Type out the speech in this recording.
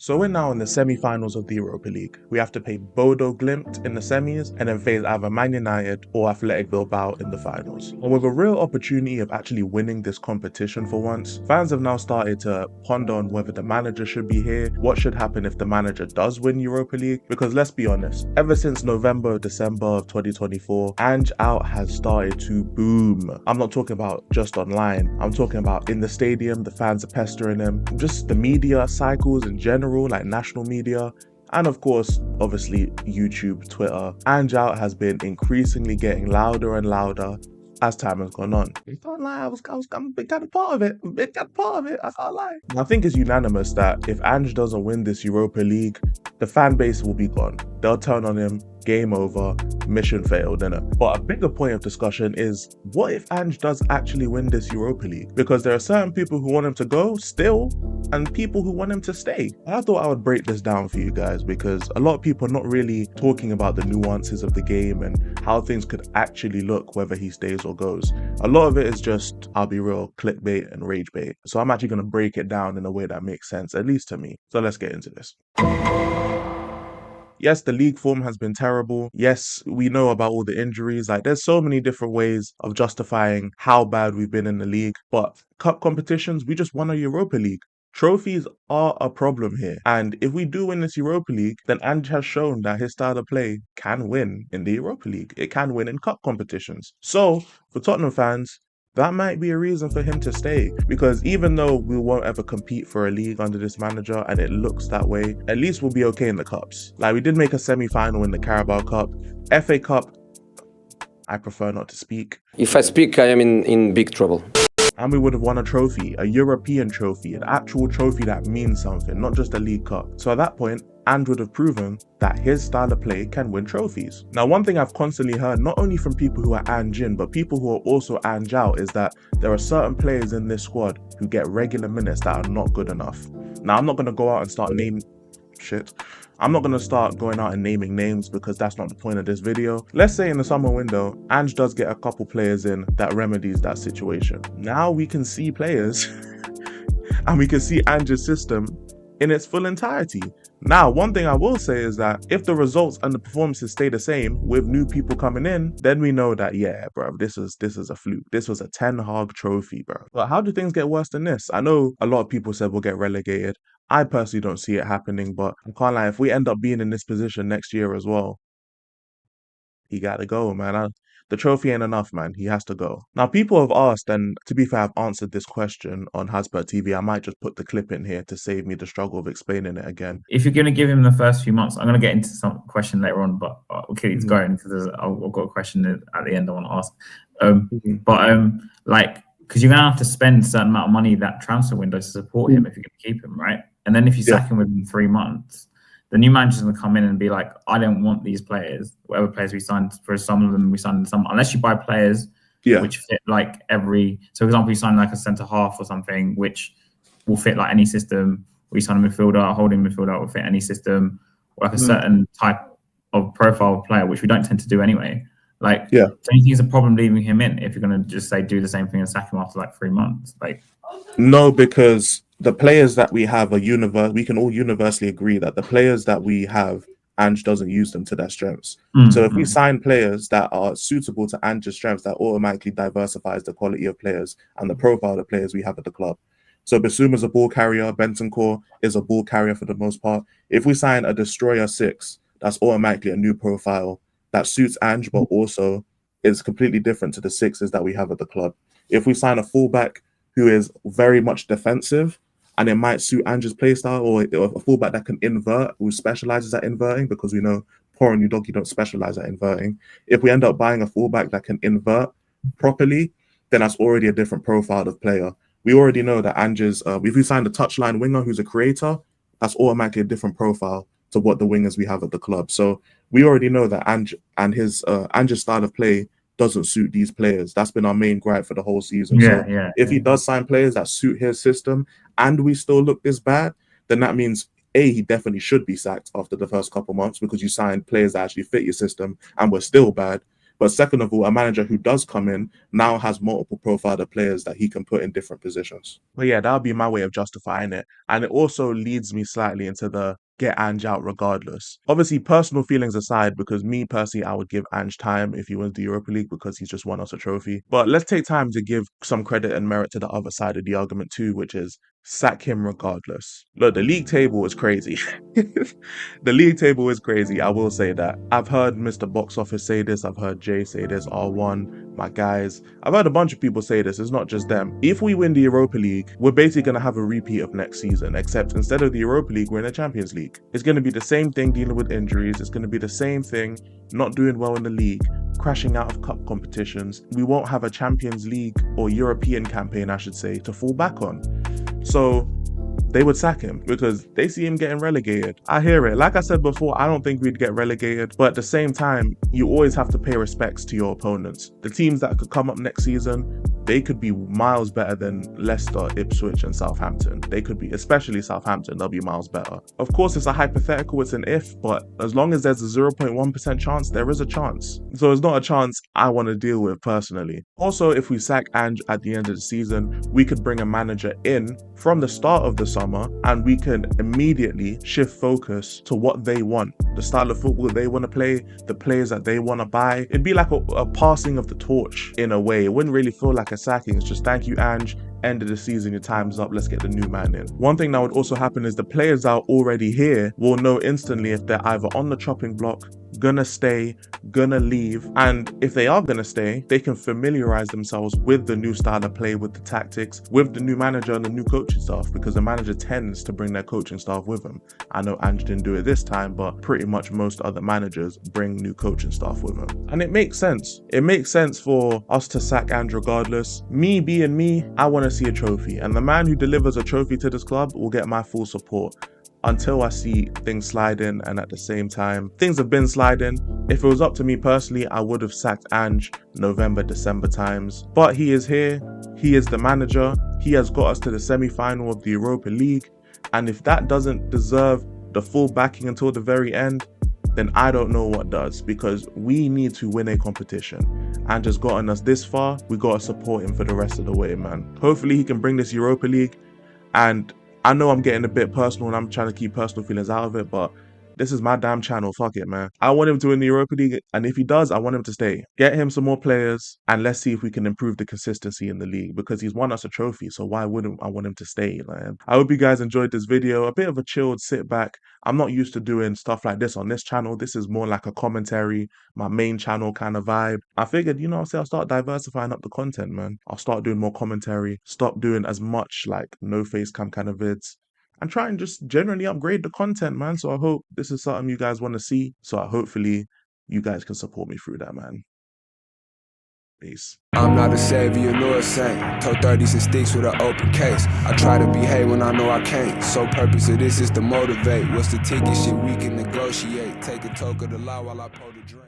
So we're now in the semi-finals of the Europa League. We have to play Bodo Glimt in the semis and then face either Man United or Athletic Bilbao in the finals. And with a real opportunity of actually winning this competition for once, fans have now started to ponder on whether the manager should be here, what should happen if the manager does win Europa League, because let's be honest, ever since November or December of 2024, Ange out has started to boom. I'm not talking about just online, I'm talking about in the stadium, the fans are pestering him, just the media cycles in general, like national media, and of course, obviously, YouTube, Twitter. Ange out has been increasingly getting louder and louder as time has gone on. I can't lie, I'm a big kind of part of it. I can't lie. I think it's unanimous that if Ange doesn't win this Europa League, the fan base will be gone. They'll turn on him, game over, mission failed, innit? But a bigger point of discussion is, what if Ange does actually win this Europa League? Because there are certain people who want him to go still, and people who want him to stay. I thought I would break this down for you guys because a lot of people are not really talking about the nuances of the game and how things could actually look whether he stays or goes. A lot of it is just, I'll be real, clickbait and rage bait. So I'm actually going to break it down in a way that makes sense, at least to me. So let's get into this. Yes, the league form has been terrible. Yes, we know about all the injuries. Like, there's so many different ways of justifying how bad we've been in the league. But cup competitions, we just won a Europa League. Trophies are a problem here. And if we do win this Europa League, then Ange has shown that his style of play can win in the Europa League. It can win in cup competitions. So, for Tottenham fans, that might be a reason for him to stay, because even though we won't ever compete for a league under this manager and it looks that way, at least we'll be okay in the cups. Like, we did make a semi-final in the Carabao Cup. FA Cup, I prefer not to speak. If I speak, I am in big trouble. And we would have won a trophy, a European trophy, an actual trophy that means something, not just a League Cup. So at that point, Ange would have proven that his style of play can win trophies. Now, one thing I've constantly heard, not only from people who are Ange in, but people who are also Ange out, is that there are certain players in this squad who get regular minutes that are not good enough. Now, I'm not going to go out and start naming shit. I'm not going to start going out and naming names because that's not the point of this video. Let's say in the summer window, Ange does get a couple players in that remedies that situation. Now we can see players and we can see Ange's system in its full entirety. Now, one thing I will say is that if the results and the performances stay the same with new people coming in, then we know that, yeah, bro, this is a fluke. This was a Ten Hag trophy, bro. But how do things get worse than this? I know a lot of people said we'll get relegated. I personally don't see it happening, but I can't lie, if we end up being in this position next year as well, he got to go, man. The trophy ain't enough, man. He has to go. Now, people have asked, and to be fair, I've answered this question on Hasbro TV. I might just put the clip in here to save me the struggle of explaining it again. If you're going to give him the first few months, I'm going to get into some question later on, but okay, it's going because I've got a question at the end I want to ask. Because you're going to have to spend a certain amount of money that transfer window to support him if you're going to keep him, right? And then if you sack him within 3 months, the new manager's going to come in and be like, I don't want these players, whatever players we signed. For some of them, we signed some, unless you buy players which fit like every, so for example, you sign like a centre half or something, which will fit like any system. We sign a midfielder, a holding midfielder will fit any system, or like a certain type of profile of player, which we don't tend to do anyway. Like, do you think it's a problem leaving him in if you're going to just say do the same thing and sack him after like 3 months? Like, no, because the players that we have are we can all universally agree that the players that we have, Ange doesn't use them to their strengths. So if we sign players that are suitable to Ange's strengths, that automatically diversifies the quality of players and the profile of the players we have at the club. So Bissouma's a ball carrier, Bentancur is a ball carrier for the most part. If we sign a destroyer 6, that's automatically a new profile that suits Ange, but also is completely different to the 6s that we have at the club. If we sign a fullback who is very much defensive, and it might suit Ange's playstyle, or a fullback that can invert, who specializes at inverting, because we know Poor and Udogie don't specialize at inverting. If we end up buying a fullback that can invert properly, then that's already a different profile of player. We already know that Ange's, if we signed a touchline winger who's a creator, that's automatically a different profile to what the wingers we have at the club. So we already know that Ange and his Ange's style of play doesn't suit these players. That's been our main gripe for the whole season. If he does sign players that suit his system and we still look this bad, then that means he definitely should be sacked after the first couple months because you signed players that actually fit your system and we're still bad. But second of all, a manager who does come in now has multiple profile of players that he can put in different positions. But yeah, that would be my way of justifying it. And it also leads me slightly into the get Ange out regardless. Obviously, personal feelings aside, because me personally, I would give Ange time if he wins the Europa League because he's just won us a trophy. But let's take time to give some credit and merit to the other side of the argument too, which is sack him regardless. Look, the league table is crazy. The league table is crazy, I will say that. I've heard Mr. Box Office say this, I've heard Jay say this, R1, my guys. I've heard a bunch of people say this, it's not just them. If we win the Europa League, we're basically going to have a repeat of next season, except instead of the Europa League, we're in the Champions League. It's going to be the same thing dealing with injuries, it's going to be the same thing not doing well in the league, crashing out of cup competitions. We won't have a Champions League or European campaign, I should say, to fall back on. So they would sack him because they see him getting relegated. I hear it. Like I said before, I don't think we'd get relegated, but at the same time, you always have to pay respects to your opponents. The teams that could come up next season, they could be miles better than Leicester, Ipswich and Southampton. They could be, especially Southampton, they'll be miles better. Of course, it's a hypothetical, it's an if, but as long as there's a 0.1% chance, there is a chance. So it's not a chance I want to deal with personally. Also, if we sack Ange at the end of the season, we could bring a manager in from the start of the summer and we can immediately shift focus to what they want. The style of football they want to play, the players that they want to buy. It'd be like a passing of the torch in a way. It wouldn't really feel like a sacking. It's just thank you, Ange. End of the season, your time's up, let's get the new man in. One thing that would also happen is the players that are already here will know instantly if they're either on the chopping block, gonna stay, gonna leave, and if they are gonna stay, they can familiarize themselves with the new style of play, with the tactics, with the new manager and the new coaching staff, because the manager tends to bring their coaching staff with them. I know Ange didn't do it this time, but pretty much most other managers bring new coaching staff with them. And it makes sense. It makes sense for us to sack Ange regardless. Me being me, I want to see a trophy, and the man who delivers a trophy to this club will get my full support. Until I see things sliding, and at the same time, things have been sliding. If it was up to me personally, I would have sacked Ange November, December times. But he is here, he is the manager, he has got us to the semi-final of the Europa League, and if that doesn't deserve the full backing until the very end, then I don't know what does, because we need to win a competition. Ange has gotten us this far, we gotta support him for the rest of the way, man. Hopefully he can bring this Europa League, and I know I'm getting a bit personal and I'm trying to keep personal feelings out of it, but this is my damn channel, fuck it, man. I want him to win the Europa League, and if he does, I want him to stay. Get him some more players, and let's see if we can improve the consistency in the league, because he's won us a trophy, so why wouldn't I want him to stay, man? I hope you guys enjoyed this video, a bit of a chilled sit back. I'm not used to doing stuff like this on this channel. This is more like a commentary, my main channel kind of vibe. I figured, you know, I'll start diversifying up the content, man. I'll start doing more commentary, stop doing as much like no face cam kind of vids, and try and just generally upgrade the content, man. So I hope this is something you guys want to see. So hopefully you guys can support me through that, man. Peace. I'm not a savior nor a saint. Told 30s and sticks with an open case. I try to behave when I know I can't. So purpose of this is to motivate. What's the ticket? Shit we can negotiate. Take a toke of the law while I pour the drink.